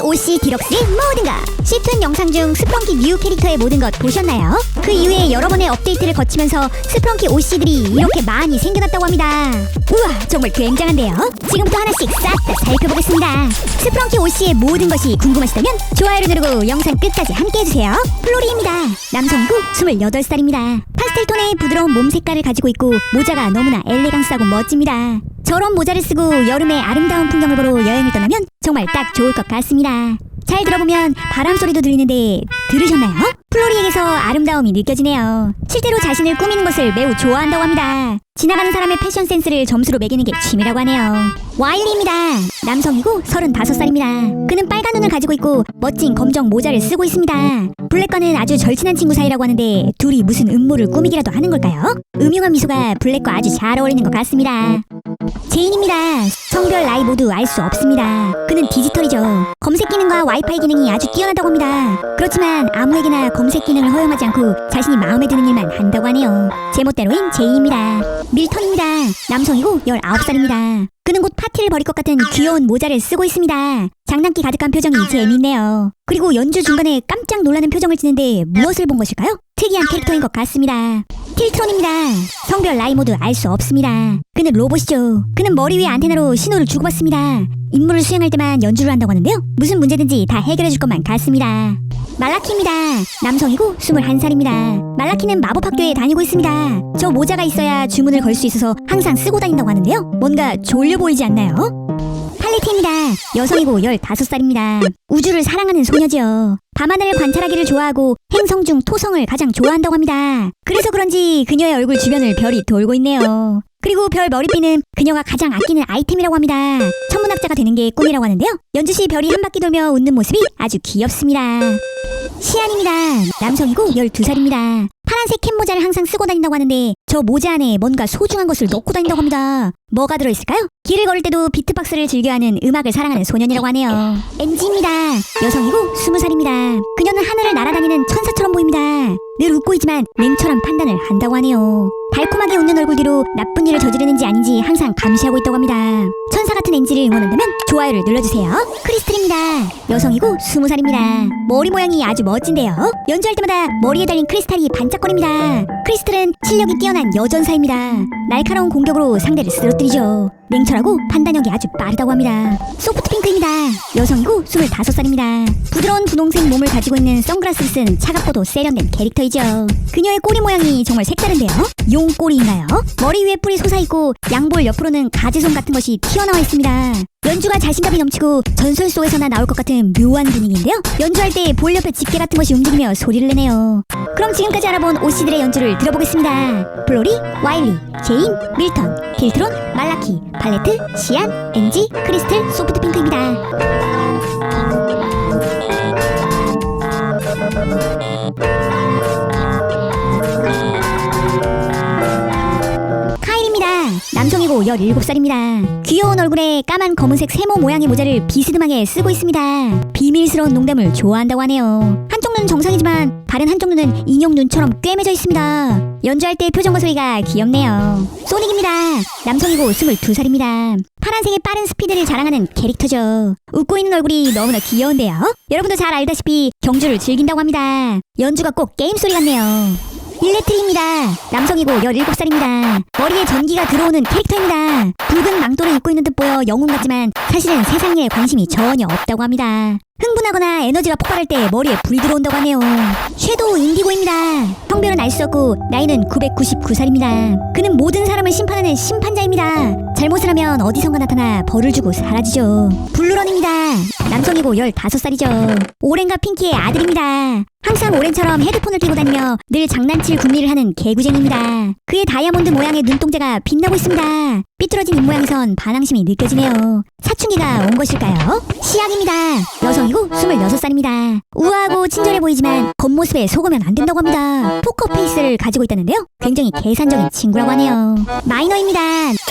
OC 디럭스의 모든 것. C2N 영상 중 스프렁키 뉴 캐릭터의 모든 것 보셨나요? 그 이후에 여러 번의 업데이트를 거치면서 스프렁키 OC들이 이렇게 많이 생겨났다고 합니다. 우와, 정말 굉장한데요? 지금부터 하나씩 싹 다 살펴보겠습니다. 스프렁키 OC의 모든 것이 궁금하시다면 좋아요를 누르고 영상 끝까지 함께 해주세요. 플로리입니다. 남성이고 28살입니다. 파스텔톤의 부드러운 몸 색깔을 가지고 있고 모자가 너무나 엘레강스하고 멋집니다. 저런 모자를 쓰고 여름의 아름다운 풍경을 보러 여행을 떠나면 정말 딱 좋을 것 같습니다. 잘 들어보면 바람 소리도 들리는데 들으셨나요? 플로리에게서 아름다움이 느껴지네요. 실제로 자신을 꾸미는 것을 매우 좋아한다고 합니다. 지나가는 사람의 패션 센스를 점수로 매기는 게 취미라고 하네요. 와일리입니다. 남성이고 35살입니다. 그는 빨간 눈을 가지고 있고 멋진 검정 모자를 쓰고 있습니다. 블랙과는 아주 절친한 친구 사이라고 하는데 둘이 무슨 음모를 꾸미기라도 하는 걸까요? 음흉한 미소가 블랙과 아주 잘 어울리는 것 같습니다. 제인입니다. 성별 나이 모두 알 수 없습니다. 그는 디지털이죠. 검색 기능과 와이파이 기능이 아주 뛰어나다고 합니다. 그렇지만 아무에게나 검색 기능을 허용하지 않고 자신이 마음에 드는 일만 한다고 하네요. 제멋대로인 제인입니다. 밀턴입니다. 남성이고 19살입니다. 그는 곧 파티를 벌일 것 같은 귀여운 모자를 쓰고 있습니다. 장난기 가득한 표정이 재밌네요. 그리고 연주 중간에 깜짝 놀라는 표정을 짓는데 무엇을 본 것일까요? 특이한 캐릭터인 것 같습니다. 틸트론입니다. 성별 나이 모두 알 수 없습니다. 그는 로봇이죠. 그는 머리 위에 안테나로 신호를 주고받습니다. 임무를 수행할 때만 연주를 한다고 하는데요. 무슨 문제든지 다 해결해줄 것만 같습니다. 말라키입니다. 남성이고 21살입니다. 말라키는 마법학교에 다니고 있습니다. 저 모자가 있어야 주문을 걸 수 있어서 항상 쓰고 다닌다고 하는데요. 뭔가 졸려 보이지 않나요? 팔레트입니다. 여성이고 15살입니다. 우주를 사랑하는 소녀지요. 밤하늘을 관찰하기를 좋아하고 행성 중 토성을 가장 좋아한다고 합니다. 그래서 그런지 그녀의 얼굴 주변을 별이 돌고 있네요. 그리고 별 머리띠는 그녀가 가장 아끼는 아이템이라고 합니다. 천문학자가 되는 게 꿈이라고 하는데요. 연주 시 별이 한 바퀴 돌며 웃는 모습이 아주 귀엽습니다. 시안입니다. 남성이고 12살입니다. 파란색 캡 모자를 항상 쓰고 다닌다고 하는데 저 모자 안에 뭔가 소중한 것을 넣고 다닌다고 합니다. 뭐가 들어있을까요? 길을 걸을 때도 비트박스를 즐겨하는 음악을 사랑하는 소년이라고 하네요. 엔지입니다. 여성이고 20살입니다. 그녀는 하늘을 날아다니는 천사처럼 보입니다. 늘 웃고 있지만 냉철한 판단을 한다고 하네요. 달콤하게 웃는 얼굴 뒤로 나쁜 일을 저지르는지 아닌지 항상 감시하고 있다고 합니다. 천사 같은 엔지를 응원한다면 좋아요를 눌러주세요. 크리스틀입니다. 여성이고 20살입니다. 머리 모양이 아주 멋진데요. 연주할 때마다 머리에 달린 크리스탈이 반짝거립니다. 크리스틀은 실력이 뛰어난 여전사입니다. 날카로운 공격으로 상대를 쓰러뜨리죠. 냉철하고 판단력이 아주 빠르다고 합니다. 소프트핑크입니다. 여성이고 25살입니다. 부드러운 분홍색 몸을 가지고 있는 선글라스를 쓴 차갑고도 세련된 캐릭터이죠. 그녀의 꼬리 모양이 정말 색다른데요. 용꼬리인가요? 머리 위에 뿔이 솟아있고 양볼 옆으로는 가지손 같은 것이 튀어나와 있습니다. 연주가 자신감이 넘치고 전설 속에서나 나올 것 같은 묘한 분위기인데요. 연주할 때 볼 옆에 집게 같은 것이 움직이며 소리를 내네요. 그럼 지금까지 알아본 OC들의 연주를 들어보겠습니다. 플로리, 와일리, 제인, 밀턴, 틸트론, 말라키, 팔레트, 시안, 엔지, 크리스틀, 소프트핑크입니다. 남성이고 17살입니다. 귀여운 얼굴에 까만 검은색 세모 모양의 모자를 비스듬하게 쓰고 있습니다. 비밀스러운 농담을 좋아한다고 하네요. 한쪽 눈은 정상이지만 다른 한쪽 눈은 인형 눈처럼 꿰매져 있습니다. 연주할 때 표정과 소리가 귀엽네요. 소닉입니다. 남성이고 22살입니다. 파란색의 빠른 스피드를 자랑하는 캐릭터죠. 웃고 있는 얼굴이 너무나 귀여운데요. 여러분도 잘 알다시피 경주를 즐긴다고 합니다. 연주가 꼭 게임 소리 같네요. 일레트리입니다. 남성이고 17살입니다. 머리에 전기가 들어오는 캐릭터입니다. 붉은 망토를 입고 있는 듯 보여 영웅 같지만 사실은 세상 일에 관심이 전혀 없다고 합니다. 흥분하거나 에너지가 폭발할 때 머리에 불이 들어온다고 하네요. 섀도우 인디고입니다. 성별은 알 수 없고 나이는 999살입니다. 그는 모든 사람을 심판하는 심판자입니다. 잘못을 하면 어디선가 나타나 벌을 주고 사라지죠. 블루런입니다. 남성이고 15살이죠. 오렌과 핑키의 아들입니다. 항상 오렌처럼 헤드폰을 끼고 다니며 늘 장난칠 궁리를 하는 개구쟁입니다. 그의 다이아몬드 모양의 눈동자가 빛나고 있습니다. 삐뚤어진 입모양에선 반항심이 느껴지네요. 사춘기가 온 것일까요? 시약입니다. 여성이고 26살입니다. 우아하고 친절해 보이지만 겉모습에 속으면 안 된다고 합니다. 포커페이스를 가지고 있다는데요. 굉장히 계산적인 친구라고 하네요. 마이너입니다.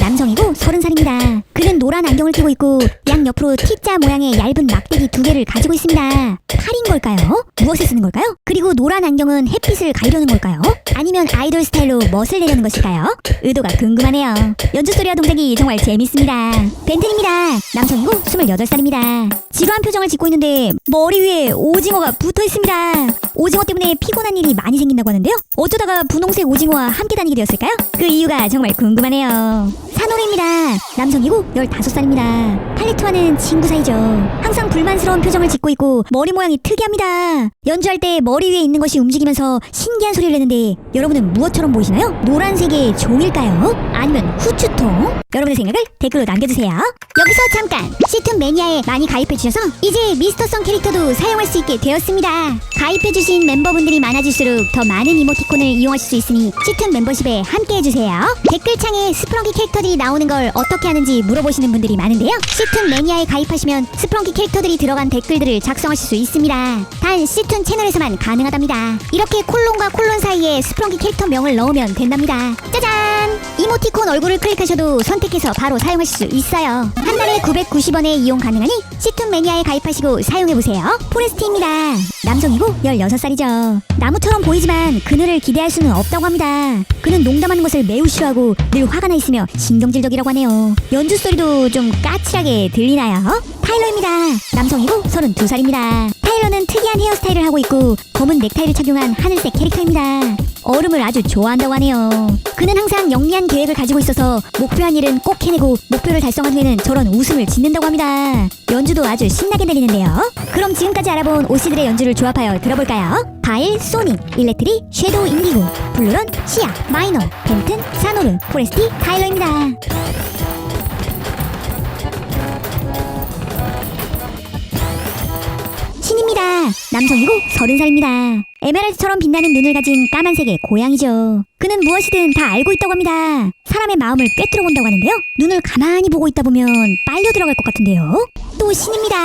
남성이고 30살입니다. 그는 노란 안경을 끼고 있고 양 옆으로 T자 모양의 얇은 막대기 2개를 가지고 있습니다. 팔인 걸까요? 무엇에 쓰는 걸까요? 그리고 노란 안경은 햇빛을 가리려는 걸까요? 아니면 아이돌 스타일로 멋을 내려는 것일까요? 의도가 궁금하네요. 연주 소리와 동작이 정말 재밌습니다. 벤튼입니다. 남성이고 28살입니다. 지루한 표정을 짓고 있는데 머리 위에 오징어가 붙어 있습니다. 오징어 때문에 피곤한 일이 많이 생긴다고 하는데요. 어쩌다가 분홍색 오징어와 함께 다니게 되었을까요? 그 이유가 정말 궁금하네요. 산호래입니다. 남성이고 15살입니다. 팔레트와는 친구 사이죠. 항상 불만스러운 표정을 짓고 있고 머리 모양이 특이합니다. 연주할 때 머리 위에 있는 것이 움직이면서 신기한 소리를 내는데 여러분은 무엇처럼 보이시나요? 노란색의 종일까요? 아니면 후추통? 여러분의 생각을 댓글로 남겨주세요. 여기서 잠깐! 시툰 매니아에 많이 가입해주셔서 이제 미스터성 캐릭터도 사용할 수 있게 되었습니다. 가입해주신 멤버분들이 많아질수록 더 많은 이모티콘을 이용하실 수 있으니 시툰 멤버십에 함께해주세요. 댓글창에 스프렁키 캐릭터들이 나오는 걸 어떻게 하는지 물어보시는 분들이 많은데요. 시툰 매니아에 가입하시면 스프렁키 캐릭터들이 들어간 댓글들을 작성하실 수 있습니다. 단 시툰 채널에서만 가능하답니다. 이렇게 콜론과 콜론 사이에 스프렁키 캐릭터 명을 넣으면 된답니다. 짜잔! 이모티콘 얼굴을 클릭하셔도 선택해서 바로 사용하실 수 있어요. 한 달에 990원에 이용 가능하니 시툰 매니아에 가입하시고 사용해보세요. 포레스트입니다. 남성이고 16살이죠. 나무처럼 보이지만 그늘을 기대할 수는 없다고 합니다. 그는 농담하는 것을 매우 싫어하고 늘 화가 나 있으며 신경질적이라고 하네요. 연주 소리도 좀 까칠하게 들리나요? 타일러입니다. 남성이고 32살입니다. 타일러는 특이한 헤어스타일을 하고 있고 검은 넥타이를 착용한 하늘색 캐릭터입니다. 얼음을 아주 좋아한다고 하네요. 그는 항상 영리한 계획을 가지고 있어서 목표한 일은 꼭 해내고 목표를 달성한 후에는 저런 웃음을 짓는다고 합니다. 연주도 아주 신나게 내리는데요. 그럼 지금까지 알아본 오씨들의 연주를 조합하여 들어볼까요? 바일, 소닉, 일렉트리, 섀도우 인디고, 블루런, 시아, 마이너, 벤튼, 사노르, 포레스티, 타일러입니다. 신입니다. 남성이고 30살입니다. 에메랄드처럼 빛나는 눈을 가진 까만색의 고양이죠. 그는 무엇이든 다 알고 있다고 합니다. 사람의 마음을 꿰뚫어 본다고 하는데요. 눈을 가만히 보고 있다 보면 빨려 들어갈 것 같은데요. 또 신입니다.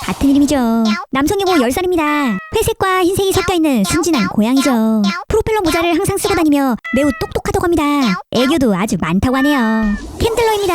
같은 이름이죠. 남성이고 10살입니다. 회색과 흰색이 섞여있는 순진한 고양이죠. 프로펠러 모자를 항상 쓰고 다니며 매우 똑똑하다고 합니다. 애교도 아주 많다고 하네요. 캔들러입니다.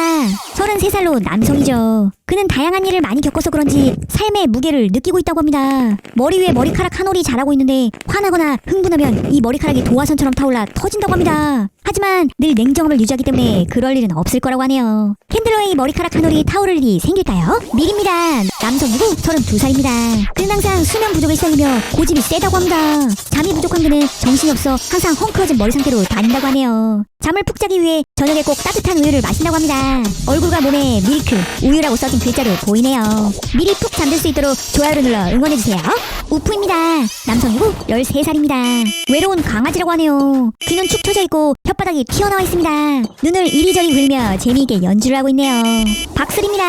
33살로 남성이죠. 그는 다양한 일을 많이 겪어서 그런지 삶의 무게를 느끼고 있다고 합니다. 머리 위에 머리카락 한 올이 자라고 있는데 화나거나 흥분하면 이 머리카락이 도화선처럼 타올라 터진다고 합니다. 하지만 늘 냉정함을 유지하기 때문에 그럴 일은 없을 거라고 하네요. 캔들러의 머리카락 한 올이 타오를 일이 생길까요? 밀입니다. 남성이고 32살입니다. 그는 항상 수면 부족에 시달리며 고집이 세다고 합니다. 잠이 부족한 그는 정신이 없어 항상 헝클어진 머리 상태로 다닌다고 하네요. 잠을 푹 자기 위해 저녁에 꼭 따뜻한 우유를 마신다고 합니다. 얼굴과 몸에 밀크, 우유라고 써진 글자로 보이네요. 미리 푹 잠들 수 있도록 좋아요를 눌러 응원해주세요. 우프입니다. 남성이고 13살입니다. 외로운 강아지라고 하네요. 귀는 축 처져 있고 혓바닥이 튀어나와 있습니다. 눈을 이리저리 굴며 재미있게 연주를 하고 있네요. 박슬입니다.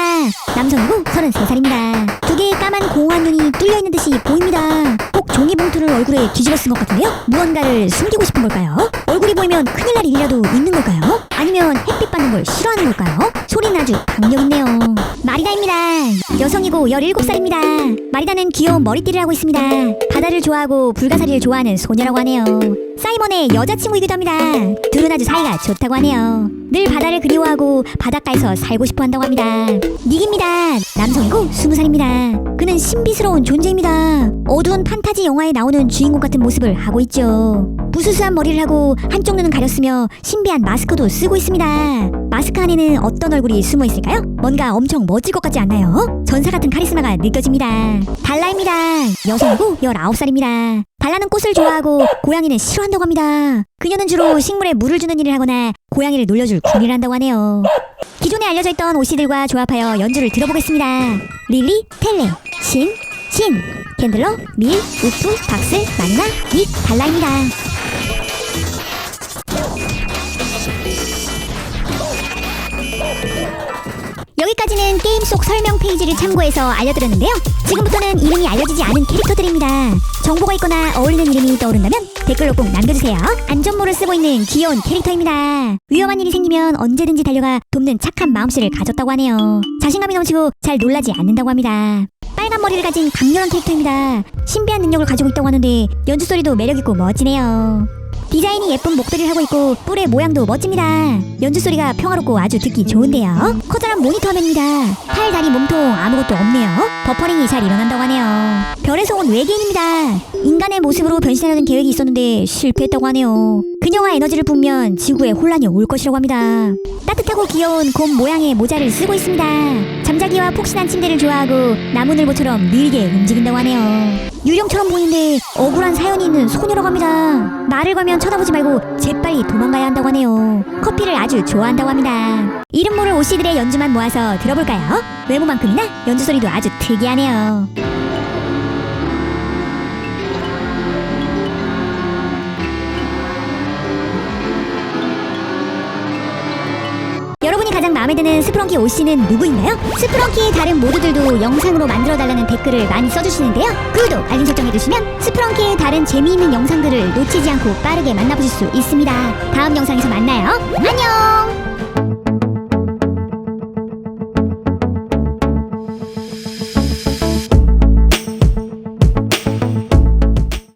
남성이고 33살입니다. 두 개의 까만 공허한 눈이 뚫려있는 듯이 보입니다. 꼭 종이봉투를 얼굴에 뒤집어 쓴 것 같은데요? 무언가를 숨기고 싶은 걸까요? 얼굴이 보이면 큰일 날 일이라도 있는 걸까요? 아니면 햇빛 받는 걸 싫어하는 걸까요? 소리는 아주 강력있네요. 마리다입니다. 여성이고 17살입니다. 마리다는 귀여운 머리띠를 하고 있습니다. 바다를 좋아하고 불가사리를 좋아하는 소녀라고 하네요. 사이먼의 여자친구이기도 합니다. 둘은 아주 사이가 좋다고 하네요. 늘 바다를 그리워하고 바닷가에서 살고 싶어 한다고 합니다. 닉입니다. 남성이고 20살입니다. 그는 신비스러운 존재입니다. 어두운 판타지 영화에 나오는 주인공 같은 모습을 하고 있죠. 부스스한 머리를 하고 한쪽 눈은 가렸으며 신비한 마스크도 쓰고 있습니다. 마스크 안에는 어떤 얼굴이 숨어 있을까요? 뭔가 엄청 멋질 것 같지 않나요? 전사 같은 카리스마가 느껴집니다. 달라입니다. 여성이고 19살입니다. 달라는 꽃을 좋아하고 고양이는 싫어한다고 합니다. 그녀는 주로 식물에 물을 주는 일을 하거나 고양이를 놀려줄 군일을 한다고 하네요. 기존에 알려져 있던 오씨들과 조합하여 연주를 들어보겠습니다. 릴리, 텔레, 신, 캔들러, 밀, 우프, 박슬, 만나, 닉, 달라입니다. 여기까지는 게임 속 설명 페이지를 참고해서 알려드렸는데요. 지금부터는 이름이 알려지지 않은 캐릭터들입니다. 정보가 있거나 어울리는 이름이 떠오른다면 댓글로 꼭 남겨주세요. 안전모를 쓰고 있는 귀여운 캐릭터입니다. 위험한 일이 생기면 언제든지 달려가 돕는 착한 마음씨를 가졌다고 하네요. 자신감이 넘치고 잘 놀라지 않는다고 합니다. 빨간 머리를 가진 강렬한 캐릭터입니다. 신비한 능력을 가지고 있다고 하는데 연주 소리도 매력있고 멋지네요. 디자인이 예쁜 목도리를 하고 있고 뿔의 모양도 멋집니다. 연주 소리가 평화롭고 아주 듣기 좋은데요. 커다란 모니터 화면입니다. 팔, 다리, 몸통 아무것도 없네요. 버퍼링이 잘 일어난다고 하네요. 별에서 온 외계인입니다. 인간의 모습으로 변신하려는 계획이 있었는데 실패했다고 하네요. 그녀와 에너지를 뿜으면 지구에 혼란이 올 것이라고 합니다. 따뜻하고 귀여운 곰 모양의 모자를 쓰고 있습니다. 잠자기와 폭신한 침대를 좋아하고 나무늘보처럼 느리게 움직인다고 하네요. 유령처럼 보이는데 억울한 사연이 있는 소녀라고 합니다. 말을 걸면 쳐다보지 말고 재빨리 도망가야 한다고 하네요. 커피를 아주 좋아한다고 합니다. 이름 모를 오씨들의 연주만 모아서 들어볼까요? 외모만큼이나 연주 소리도 아주 특이하네요. 여러분이 가장 마음에 드는 스프렁키 오씨는 누구인가요? 스프렁키의 다른 모두들도 영상으로 만들어달라는 댓글을 많이 써주시는데요. 구독, 알림 설정 해두시면 스프렁키의 다른 재미있는 영상들을 놓치지 않고 빠르게 만나보실 수 있습니다. 다음 영상에서 만나요. 안녕!